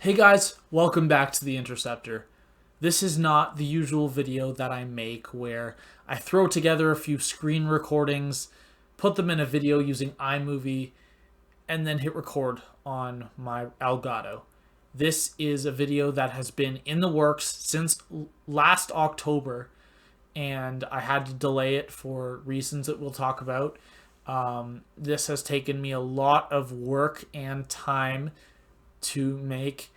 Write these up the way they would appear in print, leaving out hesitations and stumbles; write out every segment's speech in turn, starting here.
Hey guys, welcome back to The Interceptor. This is not the usual video that I make where I throw together a few screen recordings, put them in a video using iMovie, and then hit record on my Elgato. This is a video that has been in the works since last October, and I had to delay it for reasons that we'll talk about. This has taken me a lot of work and time to make,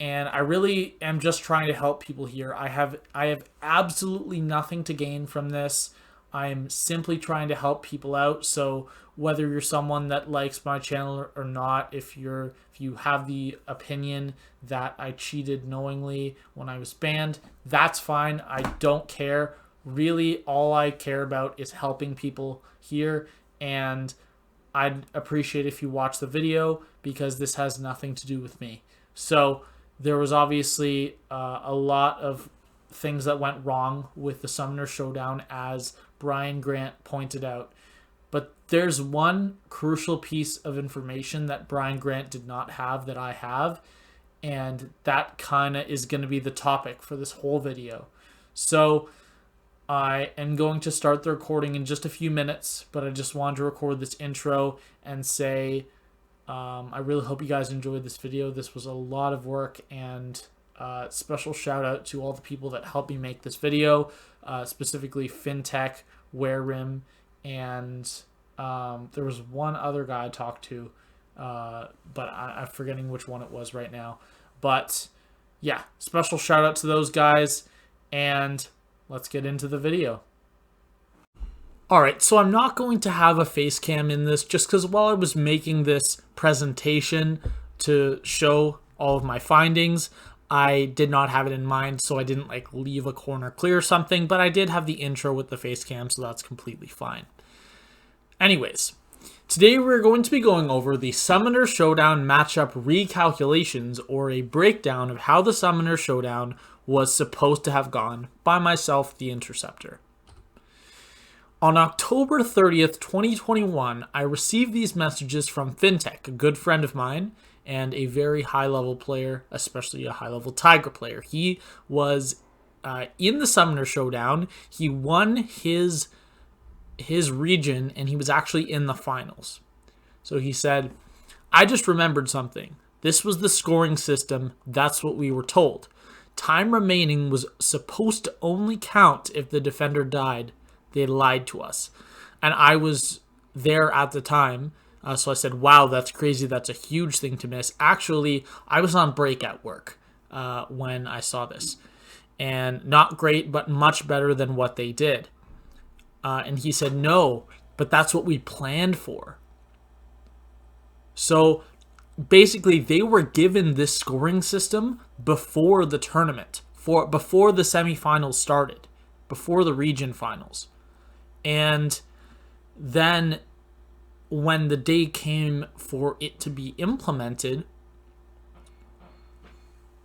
and I really am just trying to help people here. I have absolutely nothing to gain from this. I'm simply trying to help people out. So whether you're someone that likes my channel or not, if you have the opinion that I cheated knowingly when I was banned, that's fine. I don't care. Really, all I care about is helping people here, and I'd appreciate if you watch the video because this has nothing to do with me. So there was obviously a lot of things that went wrong with the Summoner Showdown, as Brian Grant pointed out. But there's one crucial piece of information that Brian Grant did not have that I have, and that kind of is going to be the topic for this whole video. So I am going to start the recording in just a few minutes, but I just wanted to record this intro and say I really hope you guys enjoyed this video. This was a lot of work, and special shout out to all the people that helped me make this video, specifically Fintech, Werewrym, and there was one other guy I talked to, but I'm forgetting which one it was right now. But yeah, special shout out to those guys, and let's get into the video. Alright, so I'm not going to have a face cam in this just because while I was making this presentation to show all of my findings, I did not have it in mind, so I didn't leave a corner clear or something, but I did have the intro with the face cam, so that's completely fine. Anyways, today we're going to be going over the Summoner Showdown matchup recalculations, or a breakdown of how the Summoner Showdown was supposed to have gone by myself, the Interceptor. On October 30th, 2021, I received these messages from Fintech, a good friend of mine and a very high-level player, especially a high-level Tiger player. He was in the Summoner Showdown. He won his region, and he was actually in the finals. So he said, "I just remembered something. This was the scoring system. That's what we were told. Time remaining was supposed to only count if the defender died. They lied to us." And I was there at the time, so I said, wow, that's crazy. That's a huge thing to miss. Actually, I was on break at work when I saw this. And not great, but much better than what they did. And he said, no, but that's what we planned for. So basically, they were given this scoring system before the tournament, before the semifinals started, before the region finals. And then when the day came for it to be implemented,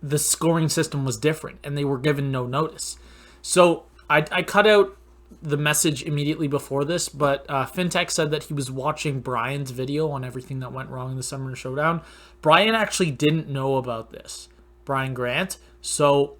the scoring system was different, and they were given no notice. So I cut out the message immediately before this, but Fintech said that he was watching Brian's video on everything that went wrong in the Summoner Showdown. Brian actually didn't know about this, Brian Grant. So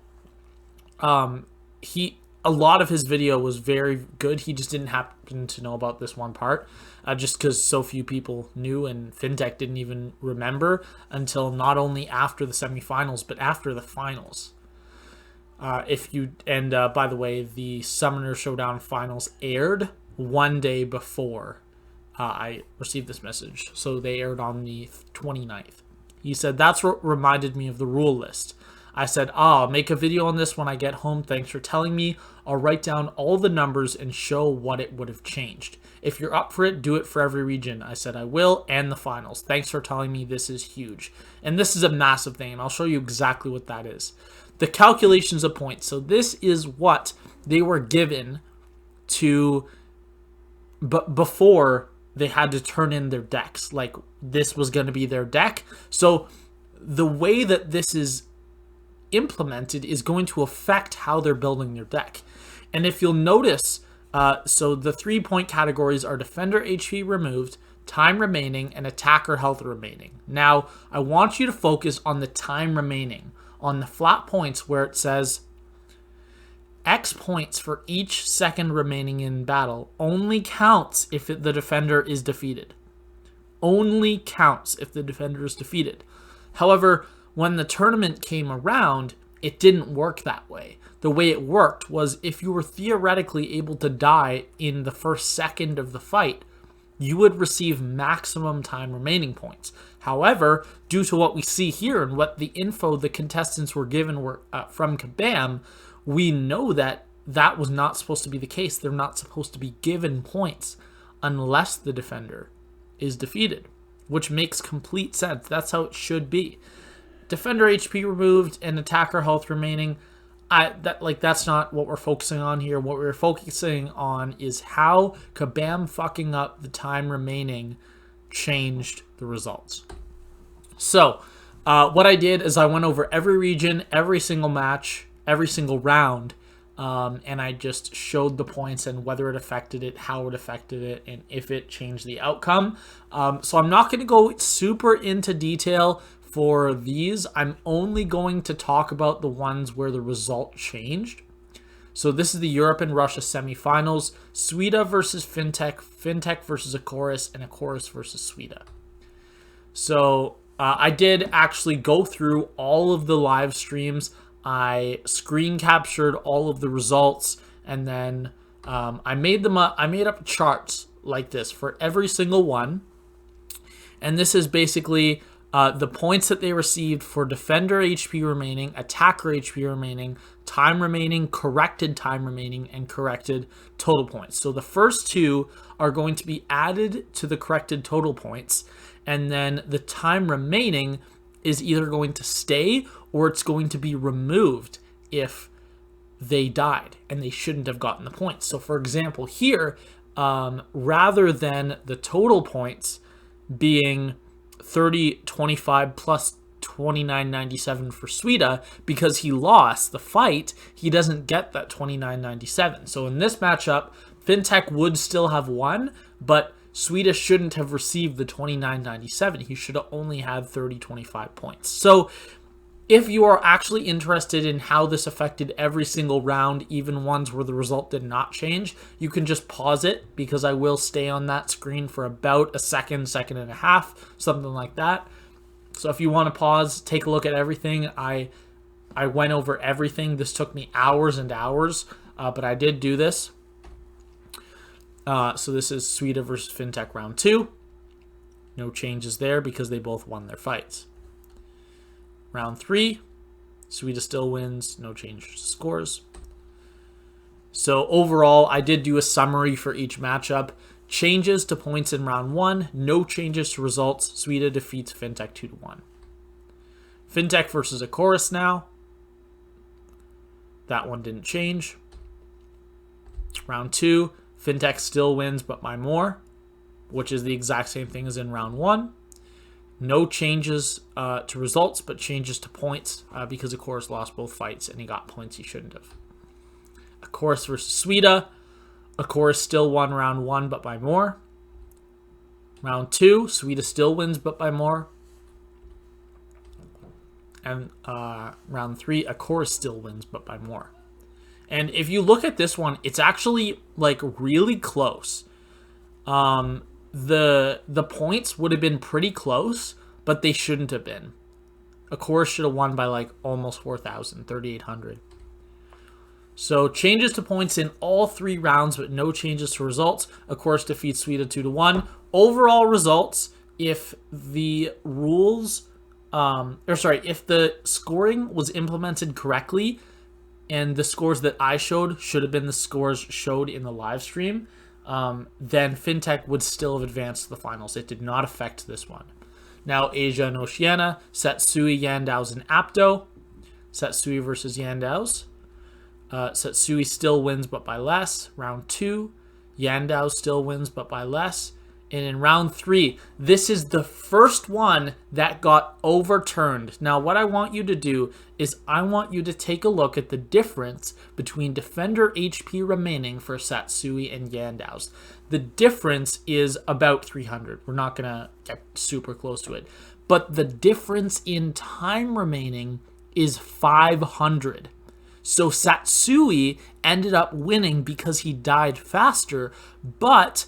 a lot of his video was very good. He just didn't happen to know about this one part, just because so few people knew, and Fintech didn't even remember until not only after the semifinals, but after the finals. By the way, the Summoner Showdown finals aired one day before I received this message. So they aired on the 29th. He said, that's what reminded me of the rule list. I said, I'll make a video on this when I get home. Thanks for telling me. I'll write down all the numbers and show what it would have changed. If you're up for it, do it for every region. I said I will, and the finals. Thanks for telling me. This is huge. And this is a massive thing, and I'll show you exactly what that is. The calculations of points. So this is what they were given to, but before they had to turn in their decks. This was going to be their deck. So the way that this is implemented is going to affect how they're building their deck. And if you'll notice, so the 3-point categories are defender HP removed, time remaining, and attacker health remaining. Now, I want you to focus on the time remaining, on the flat points where it says X points for each second remaining in battle only counts if the defender is defeated. Only counts if the defender is defeated. However, when the tournament came around, it didn't work that way. The way it worked was if you were theoretically able to die in the first second of the fight, you would receive maximum time remaining points. However, due to what we see here and what the info the contestants were given from Kabam, we know that that was not supposed to be the case. They're not supposed to be given points unless the defender is defeated, which makes complete sense. That's how it should be. Defender HP removed and attacker health remaining. That's not what we're focusing on here. What we're focusing on is how Kabam fucking up the time remaining changed the results. So, what I did is I went over every region, every single match, every single round, and I just showed the points and whether it affected it, how it affected it, and if it changed the outcome. So I'm not going to go super into detail for these. I'm only going to talk about the ones where the result changed. So this is the Europe and Russia semifinals. Sweden versus Fintech, Fintech versus Acorus, and Acorus versus Sweden. So I did actually go through all of the live streams. I screen captured all of the results, and then I made them up. I made up charts like this for every single one. And this is basically the points that they received for defender HP remaining, attacker HP remaining, time remaining, corrected time remaining, and corrected total points. So the first two are going to be added to the corrected total points, and then the time remaining is either going to stay or it's going to be removed if they died and they shouldn't have gotten the points. So for example, here, rather than the total points being 30-25 plus 29.97 for Sweden, because he lost the fight, he doesn't get that 29.97. So in this matchup, Fintech would still have won, but Sweden shouldn't have received the 29.97. He should have only had 30-25 points. So if you are actually interested in how this affected every single round, even ones where the result did not change, you can just pause it, because I will stay on that screen for about a second, second and a half, something like that. So if you want to pause, take a look at everything. I went over everything. This took me hours and hours, but I did do this. So this is Sweden versus Fintech round 2. No changes there because they both won their fights. Round 3, Sweden still wins, no change to scores. So overall, I did do a summary for each matchup. Changes to points in round 1, no changes to results. Sweden defeats Fintech 2-1. Fintech versus Acorus now. That one didn't change. Round 2, Fintech still wins, but by more, which is the exact same thing as in round 1. No changes to results, but changes to points because Acorus lost both fights and he got points he shouldn't have. Acorus versus Sweden. Acorus still won round 1, but by more. Round 2, Sweden still wins, but by more. And round 3, Acorus still wins, but by more. And if you look at this one, it's actually like really close. The points would have been pretty close, but they shouldn't have been. Acorus should have won by like almost 4,000, 3,800. So changes to points in all 3 rounds, but no changes to results. Acorus defeats Sweden 2-1. Overall results, if the rules, if the scoring was implemented correctly, and the scores that I showed should have been the scores showed in the live stream, then Fintech would still have advanced to the finals. It did not affect this one. Now, Asia and Oceania, Setsui, Yandaos, and Apdo. Setsui versus Yandaos. Setsui still wins, but by less. Round 2, Yandaos still wins, but by less. And in round 3, this is the first one that got overturned. Now, what I want you to do is I want you to take a look at the difference between defender HP remaining for Satsui and Yandao's. The difference is about 300. We're not going to get super close to it. But the difference in time remaining is 500. So Satsui ended up winning because he died faster, but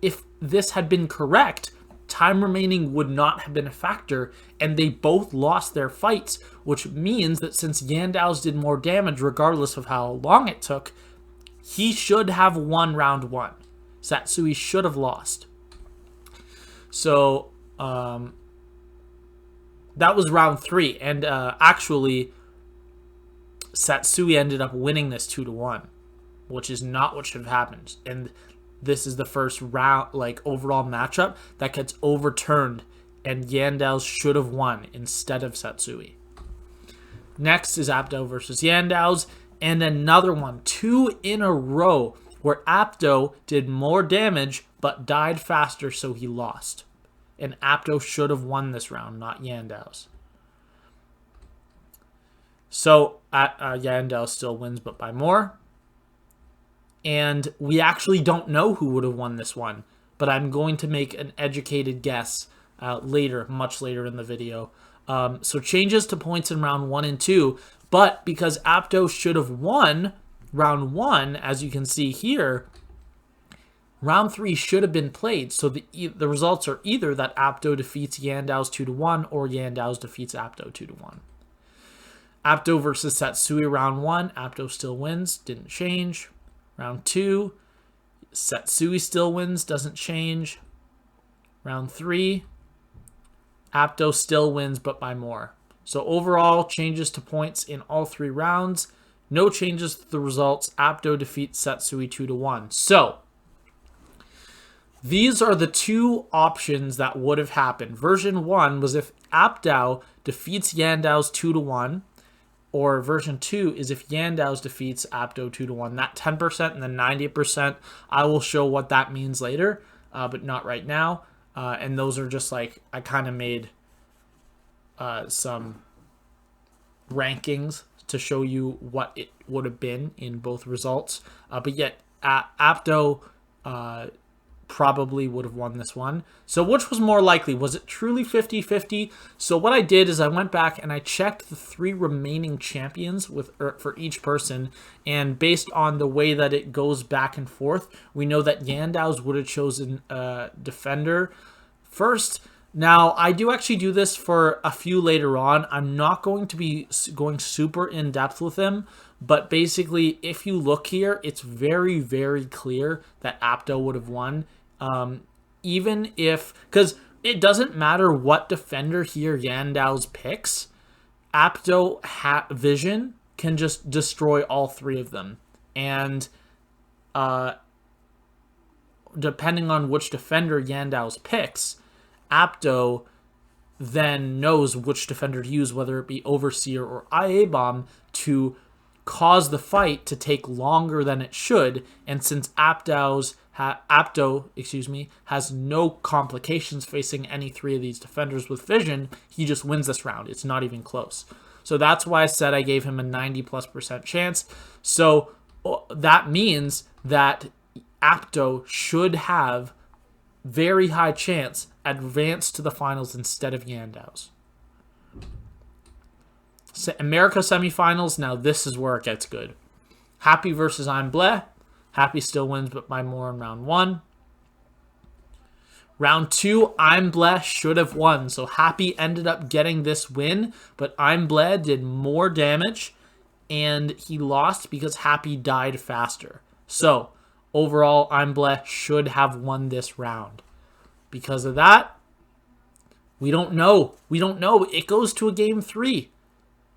if this had been correct, time remaining would not have been a factor, and they both lost their fights, which means that since Yandao's did more damage regardless of how long it took, he should have won round 1. Satsui should have lost. So, that was round 3, and actually, Satsui ended up winning this 2-1, which is not what should have happened. And this is the first round, like, overall matchup that gets overturned, and Yandao's should have won instead of Satsui. Next is Apdo versus Yandao's, and another one, 2 in a row, where Apdo did more damage but died faster, so he lost. And Apdo should have won this round, not Yandao's. So Yandao still wins, but by more. And we actually don't know who would have won this one, but I'm going to make an educated guess later, much later in the video. So changes to points in round 1 and 2, but because Apdo should have won round 1, as you can see here, round 3 should have been played. So the results are either that Apdo defeats Yandao's 2-1 or Yandao's defeats Apdo 2-1. Apdo versus Satsui round 1, Apdo still wins, didn't change. Round 2, Satsui still wins, doesn't change. Round 3, Apdo still wins, but by more. So overall, changes to points in all 3 rounds. No changes to the results. Apdo defeats Satsui 2-1. So, these are the 2 options that would have happened. Version 1 was if Apdo defeats Yandao's 2-1. Or version 2 is if Yandao's defeats Apdo 2-1. That 10% and the 90%, I will show what that means later, but not right now. And those are just like, I kind of made some rankings to show you what it would have been in both results. But yet, Apdo probably would have won this one. So which was more likely? Was it truly 50-50? So what I did is I went back and I checked the 3 remaining champions for each person, and based on the way that it goes back and forth, we know that Yandao's would have chosen Defender first. Now, I do actually do this for a few later on. I'm not going to be going super in-depth with them, but basically, if you look here, it's very, very clear that Apdo would have won. Even if, because it doesn't matter what defender here Yandao's picks, Apdo Vision can just destroy all 3 of them. And depending on which defender Yandao's picks, Apdo then knows which defender to use, whether it be Overseer or IA Bomb, to cause the fight to take longer than it should. And since Apdo has no complications facing any 3 of these defenders with vision, he just wins this round. It's not even close. So that's why I said I gave him a 90+% chance. So that means that Apdo should have very high chance advance to the finals instead of Yandao's. America semifinals, now this is where it gets good. Happy versus I'm Bleh. Happy still wins, but by more in round 1. Round 2, I'm Bleh should have won. So Happy ended up getting this win, but I'm Bleh did more damage, and he lost because Happy died faster. So overall, I'm Bleh should have won this round. Because of that, we don't know. We don't know. It goes to a game 3.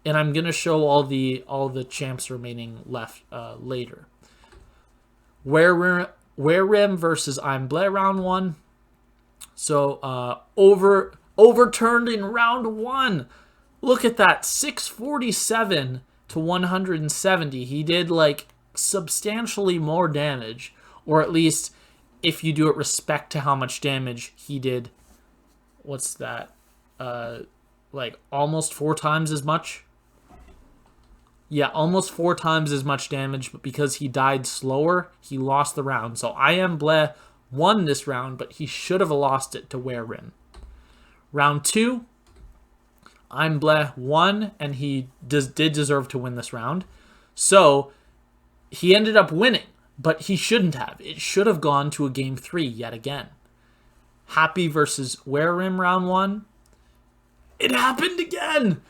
And I'm going to show all the champs remaining left later. Werewrym versus I'm Bleh round 1. So overturned in round 1. Look at that, 647 to 170. He did like substantially more damage, or at least if you do it respect to how much damage he did. What's that? Like almost 4 times as much. Yeah, almost 4 times as much damage, but because he died slower, he lost the round. So I Am Bleh won this round, but he should have lost it to Werewrym. Round 2, I'm Bleh won, and he did deserve to win this round. So he ended up winning, but he shouldn't have. It should have gone to a game 3 yet again. Happy versus Werewrym round 1. It happened again!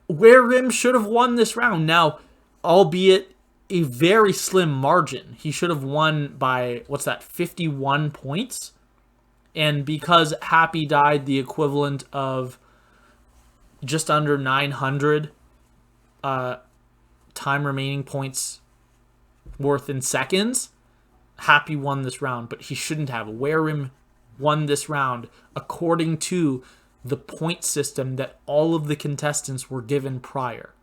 Werewrym should have won this round. Now, albeit a very slim margin. He should have won by, 51 points? And because Happy died the equivalent of just under 900 time remaining points worth in seconds, Happy won this round, but he shouldn't have. Werewrym won this round according to the point system that all of the contestants were given prior.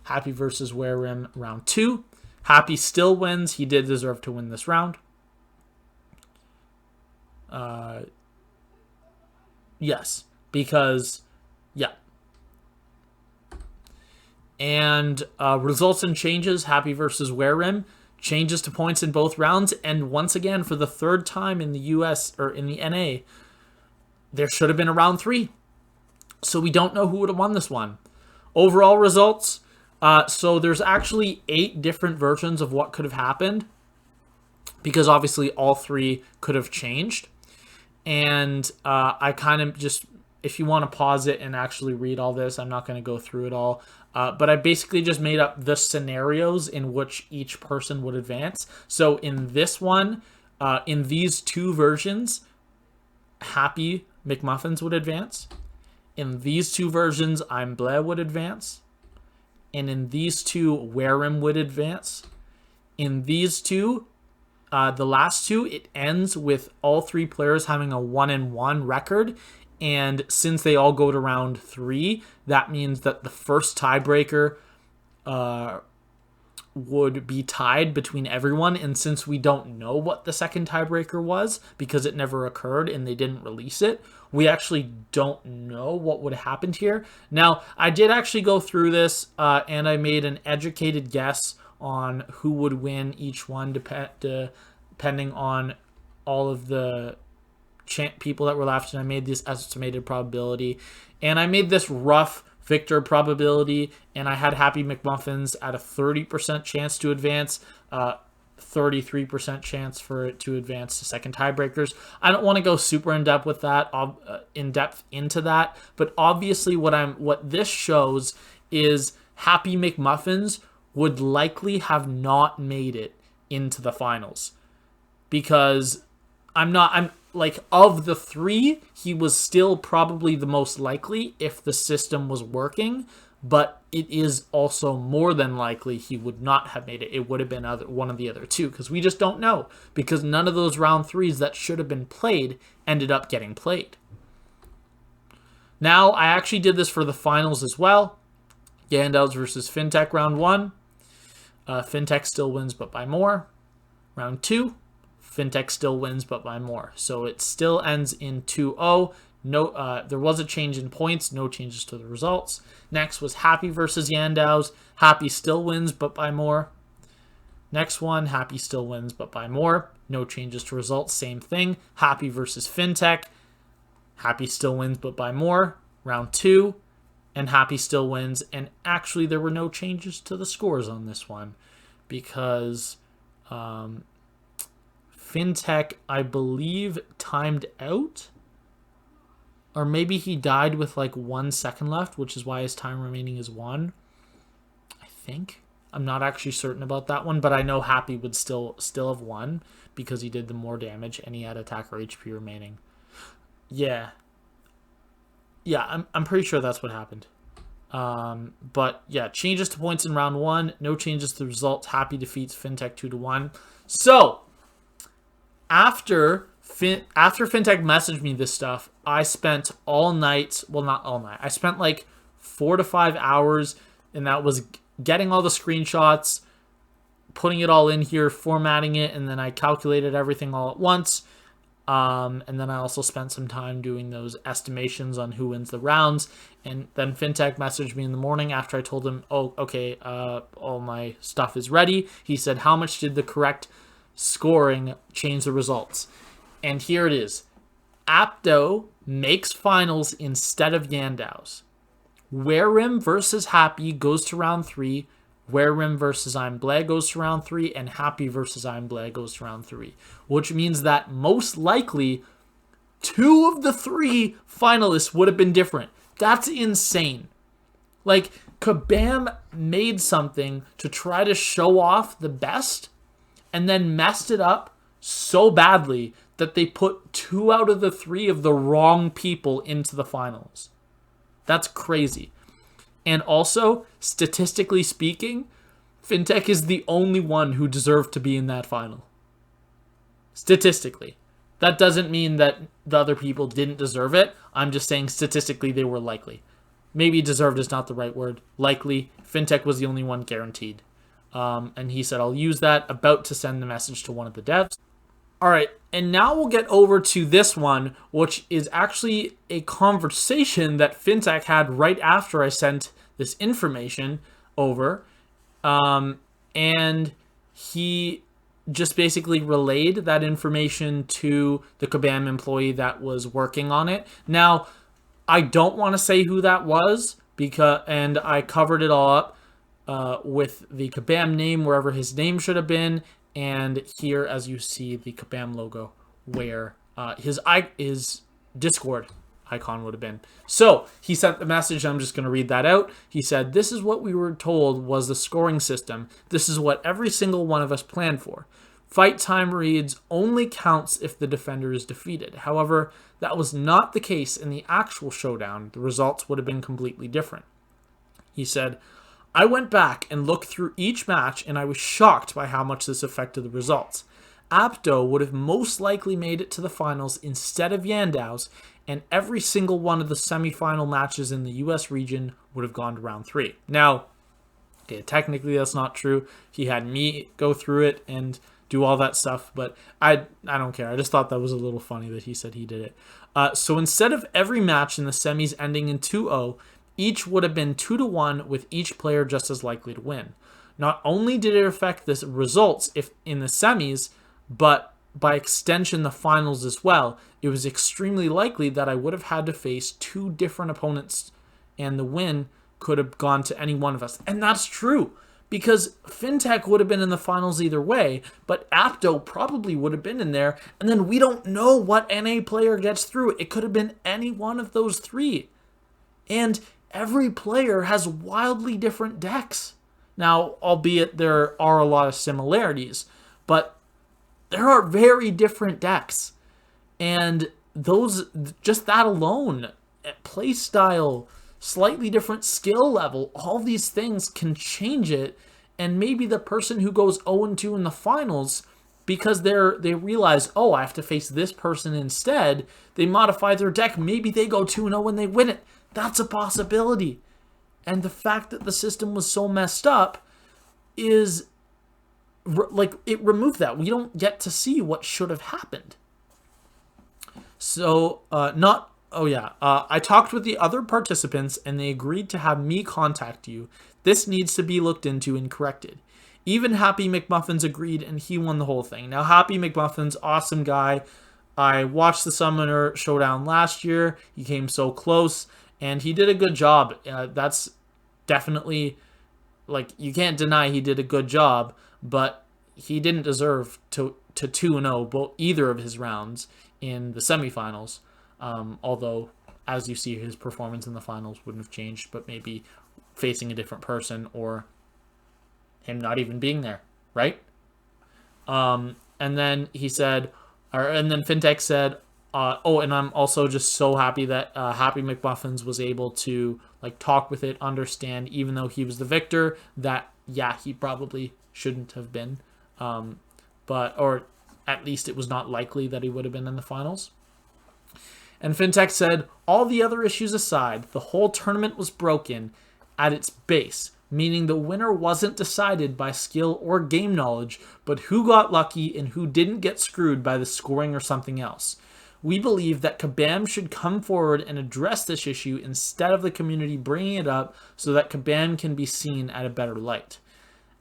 Happy versus Werewrym round 2. Happy still wins. He did deserve to win this round. Yes, because, yeah. And results and changes, Happy versus Werewrym. Changes to points in both rounds. And once again, for the 3rd time in the US, or in the NA, there should have been a round 3. So we don't know who would have won this one. Overall results. So there's actually 8 different versions of what could have happened, because obviously all 3 could have changed. And I kind of just, if you want to pause it and actually read all this, I'm not going to go through it all. But I basically just made up the scenarios in which each person would advance. So in this one, in these 2 versions, Happy McMuffins would advance. In these 2 versions, I'm Bleh would advance. And in these 2, Werewrym would advance. In these 2, the last 2, it ends with all 3 players having a 1-1 record. And since they all go to round 3, that means that the first tiebreaker would be tied between everyone. And since we don't know what the second tiebreaker was, because it never occurred and they didn't release it, we actually don't know what would have happened here. Now, I did actually go through this and I made an educated guess on who would win each one, depending on all of the people that were left. And I made this estimated probability. And I made this rough victor probability, and I had Happy McMuffins at a 30% chance to advance, 33% chance for it to advance to second tiebreakers. I don't want to go super in depth with that, into that, but obviously what this shows is Happy McMuffins would likely have not made it into the finals, because of the 3, he was still probably the most likely if the system was working, but it is also more than likely he would not have made it. It would have been one of the other 2, because we just don't know, because none of those round 3s that should have been played ended up getting played. Now, I actually did this for the finals as well. Yandows versus Fintech round 1. Fintech still wins, but by more. Round 2. Fintech still wins, but by more. So it still ends in 2-0. No, there was a change in points. No changes to the results. Next was Happy versus Yandows. Happy still wins, but by more. Next one, Happy still wins, but by more. No changes to results. Same thing. Happy versus Fintech. Happy still wins, but by more. Round 2, and Happy still wins. And actually, there were no changes to the scores on this one, because Fintech, I believe, timed out, or maybe he died with like 1 second left, which is why his time remaining is 1. I think. I'm not actually certain about that one, but I know Happy would still have won because he did the more damage and he had attacker HP remaining. Yeah, I'm pretty sure that's what happened. But yeah, changes to points in round 1. No changes to the results. Happy defeats Fintech 2-1. So after Fintech messaged me this stuff, I spent all night, well, not all night, I spent like 4 to 5 hours, and that was getting all the screenshots, putting it all in here, formatting it, and then I calculated everything all at once. And then I also spent some time doing those estimations on who wins the rounds. And then Fintech messaged me in the morning after I told him, oh, okay, all my stuff is ready. He said, how much did the correct scoring change the results? And here it is. Apdo makes finals instead of Yandau's. Werewrym versus Happy goes to round 3. Werewrym versus I'm Bleh goes to round 3, and Happy versus I'm Bleh goes to round 3, which means that most likely 2 of the 3 finalists would have been different. That's insane. Like, Kabam made something to try to show off the best and then messed it up so badly that they put 2 out of the 3 of the wrong people into the finals. That's crazy. And also, statistically speaking, Fintech is the only one who deserved to be in that final. Statistically. That doesn't mean that the other people didn't deserve it. I'm just saying statistically they were likely. Maybe deserved is not the right word. Likely. Fintech was the only one guaranteed. And he said, I'll use that. About to send the message to one of the devs. All right, and now we'll get over to this one, which is actually a conversation that Fintech had right after I sent this information over. And he just basically relayed that information to the Kabam employee that was working on it. Now, I don't want to say who that was, and I covered it all up with the Kabam name wherever his name should have been. And here, as you see, the Kabam logo where his Discord icon would have been. So he sent the message. I'm just going to read that out. He said, this is what we were told was the scoring system. This is what every single one of us planned for. Fight time reads only counts if the defender is defeated. However, that was not the case in the actual showdown. The results would have been completely different. He said, I went back and looked through each match and I was shocked by how much this affected the results. Apdo would have most likely made it to the finals instead of Yandau's, and every single one of the semifinal matches in the US region would have gone to round 3. Now, okay, technically that's not true. He had me go through it and do all that stuff, but I don't care. I just thought that was a little funny that he said he did it. So instead of every match in the semis ending in 2-0, each would have been 2-1 with each player just as likely to win. Not only did it affect the results if in the semis, but by extension the finals as well. It was extremely likely that I would have had to face 2 different opponents and the win could have gone to any one of us. And that's true because Fintech would have been in the finals either way, but Apdo probably would have been in there. And then we don't know what NA player gets through. It could have been any one of those 3. And every player has wildly different decks. Now, albeit there are a lot of similarities, but there are very different decks. And those, just that alone, play style, slightly different skill level, all these things can change it. And maybe the person who goes 0-2 in the finals, because they realize, oh, I have to face this person instead, they modify their deck. Maybe they go 2-0 and they win it. That's a possibility. And the fact that the system was so messed up is, like, it removed that. We don't get to see what should have happened. So, I talked with the other participants and they agreed to have me contact you. This needs to be looked into and corrected. Even Happy McMuffins agreed and he won the whole thing. Now, Happy McMuffins, awesome guy. I watched the Summoner Showdown last year. He came so close. And he did a good job. That's definitely, like, you can't deny he did a good job, but he didn't deserve to 2-0 both either of his rounds in the semifinals. Although, as you see, his performance in the finals wouldn't have changed, but maybe facing a different person or him not even being there, right? And then he said, and then Fintech said, and I'm also just so happy that Happy McMuffins was able to like talk with it, understand, even though he was the victor, that yeah, he probably shouldn't have been, or at least it was not likely that he would have been in the finals. And Fintech said, all the other issues aside, the whole tournament was broken at its base. meaning the winner wasn't decided by skill or game knowledge, but who got lucky and who didn't get screwed by the scoring or something else. We believe that Kabam should come forward and address this issue instead of the community bringing it up so that Kabam can be seen at a better light.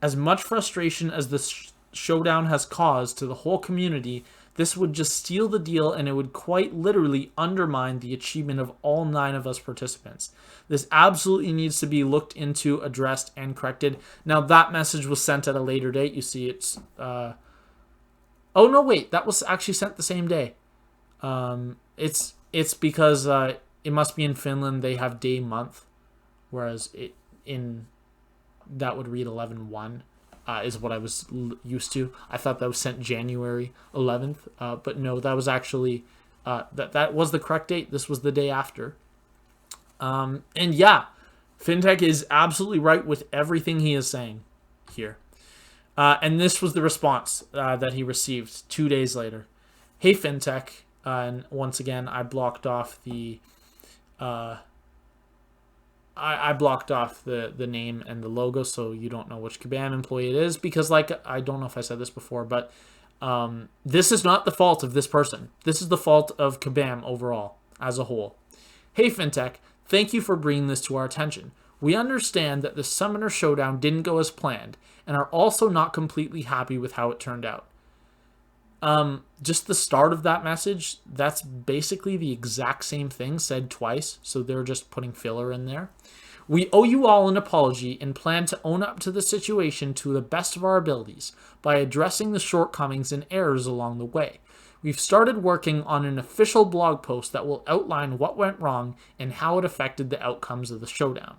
As much frustration as this showdown has caused to the whole community, this would just steal the deal and it would quite literally undermine the achievement of all 9 of us participants. This absolutely needs to be looked into, addressed, and corrected. Now, that message was sent at a later date. You see it's... oh, no, wait. That was actually sent the same day. It's because it must be in Finland. They have day month, whereas that would read 11/1. Is what I was used to. I thought that was sent January 11th, but no, that was actually that was the correct date. This was the day after. And yeah, Fintech is absolutely right with everything he is saying here. And this was the response that he received 2 days later. Hey, Fintech. And once again, I blocked off the I blocked off the name and the logo, so you don't know which Kabam employee it is, because, like, I don't know if I said this before, but this is not the fault of this person. This is the fault of Kabam overall, as a whole. Hey, Fintech, thank you for bringing this to our attention. We understand that the Summoner Showdown didn't go as planned, and are also not completely happy with how it turned out. Just the start of that message, that's basically the exact same thing said twice, so they're just putting filler in there. We owe you all an apology and plan to own up to the situation to the best of our abilities by addressing the shortcomings and errors along the way. We've started working on an official blog post that will outline what went wrong and how it affected the outcomes of the showdown.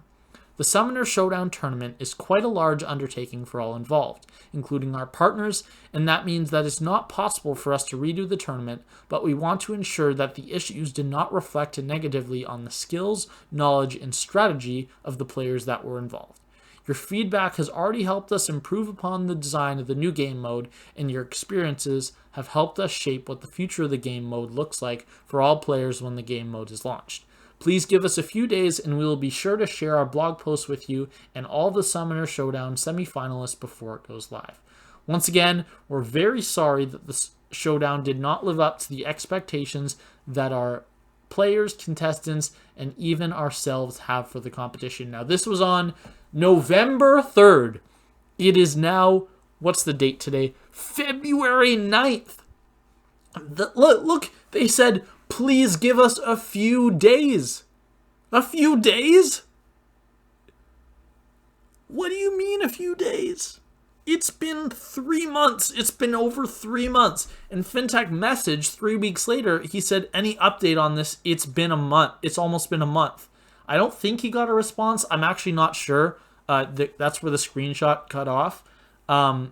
The Summoner Showdown tournament is quite a large undertaking for all involved, including our partners, and that means that it's not possible for us to redo the tournament, but we want to ensure that the issues did not reflect negatively on the skills, knowledge, and strategy of the players that were involved. Your feedback has already helped us improve upon the design of the new game mode, and your experiences have helped us shape what the future of the game mode looks like for all players when the game mode is launched. Please give us a few days and we will be sure to share our blog post with you and all the Summoner Showdown semifinalists before it goes live. Once again, we're very sorry that the showdown did not live up to the expectations that our players, contestants, and even ourselves have for the competition. Now, this was on November 3rd. It is now, what's the date today? February 9th. Look, they said, please give us a few days. A few days? What do you mean a few days? It's been 3 months. It's been over 3 months. And Fintech messaged 3 weeks later. He said, any update on this? It's been a month. It's almost been a month. I don't think he got a response. I'm actually not sure. That's where the screenshot cut off. I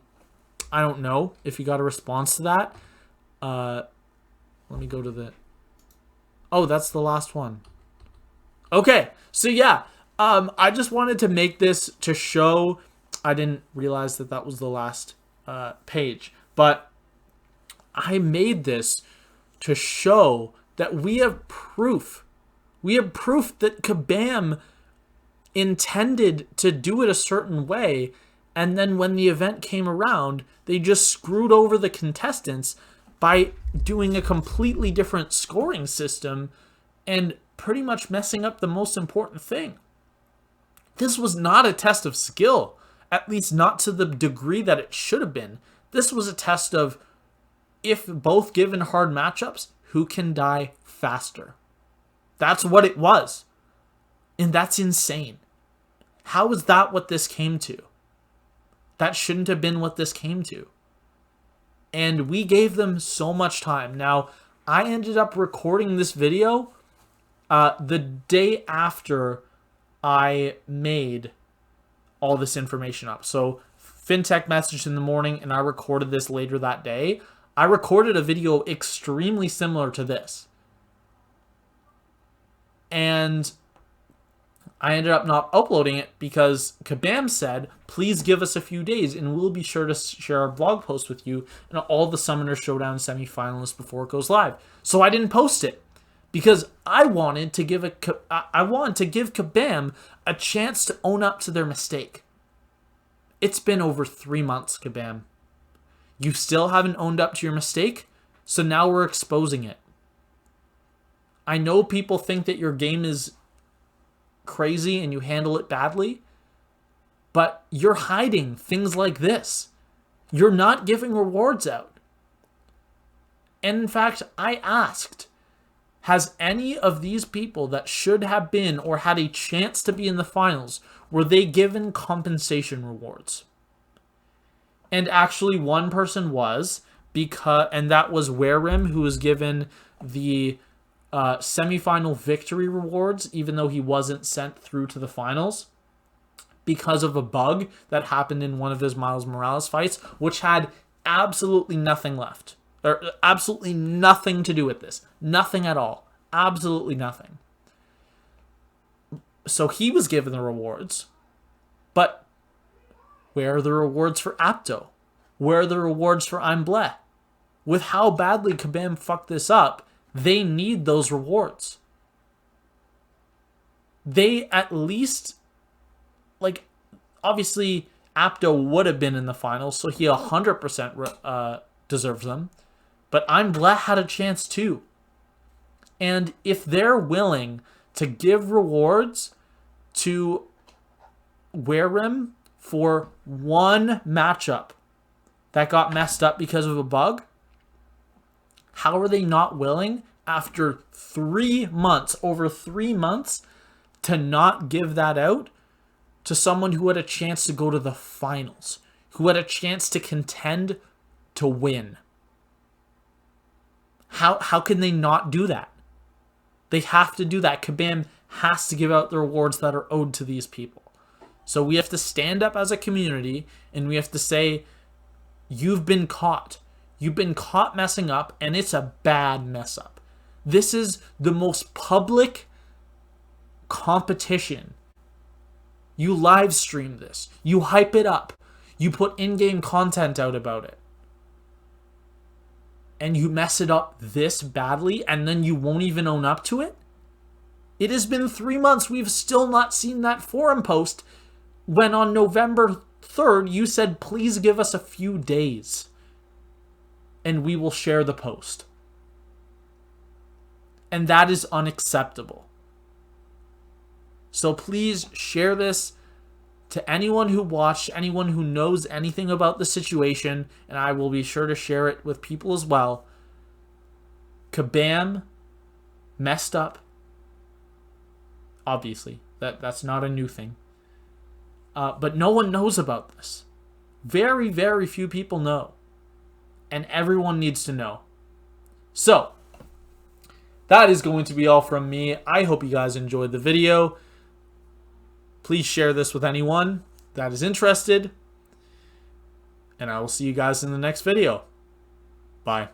don't know if he got a response to that. Let me go to the... Oh, that's the last one. Okay, so yeah, I just wanted to make this to show... I didn't realize that that was the last page, but I made this to show that we have proof. We have proof that Kabam intended to do it a certain way, and then when the event came around, they just screwed over the contestants by doing a completely different scoring system and pretty much messing up the most important thing. This was not a test of skill, at least not to the degree that it should have been. This was a test of, if both given hard matchups, who can die faster. That's what it was. And that's insane. How is that what this came to? That shouldn't have been what this came to. And we gave them so much time. Now, I ended up recording this video the day after I made all this information up. So Fintech messaged in the morning and I recorded this later that day. I recorded a video extremely similar to this. And I ended up not uploading it because Kabam said, please give us a few days and we'll be sure to share our blog post with you and all the Summoner Showdown semifinalists before it goes live. So I didn't post it because I wanted to give Kabam a chance to own up to their mistake. It's been over 3 months, Kabam. You still haven't owned up to your mistake, so now we're exposing it. I know people think that your game is crazy and you handle it badly, but you're hiding things like this. You're not giving rewards out. And in fact, I asked, has any of these people that should have been or had a chance to be in the finals, were they given compensation rewards? And actually one person was, and that was Werewrym, who was given the semifinal victory rewards, even though he wasn't sent through to the finals, because of a bug that happened in one of his Miles Morales fights, which had absolutely nothing left. Or absolutely nothing to do with this. Nothing at all. Absolutely nothing. So he was given the rewards. But where are the rewards for Apdo? Where are the rewards for I'm Bleh? With how badly Kabam fucked this up, they need those rewards. They at least, like, obviously Apdo would have been in the finals, so he 100% deserves them. But I'm Bleh had a chance too. And if they're willing to give rewards to Werewrym for one matchup that got messed up because of a bug, how are they not willing after 3 months, over 3 months, to not give that out to someone who had a chance to go to the finals, who had a chance to contend to win? How can they not do that? They have to do that. Kabam has to give out the rewards that are owed to these people. So we have to stand up as a community and we have to say, you've been caught. You've been caught messing up, and it's a bad mess up. This is the most public competition. You live stream this. You hype it up. You put in-game content out about it. And you mess it up this badly, and then you won't even own up to it? It has been 3 months. We've still not seen that forum post when on November 3rd you said, please give us a few days and we will share the post. And that is unacceptable. So please share this to anyone who watched, anyone who knows anything about the situation, and I will be sure to share it with people as well. Kabam messed up. Obviously, that's not a new thing. But no one knows about this. Very, very few people know. And everyone needs to know. So, that is going to be all from me. I hope you guys enjoyed the video. Please share this with anyone that is interested. And I will see you guys in the next video. Bye.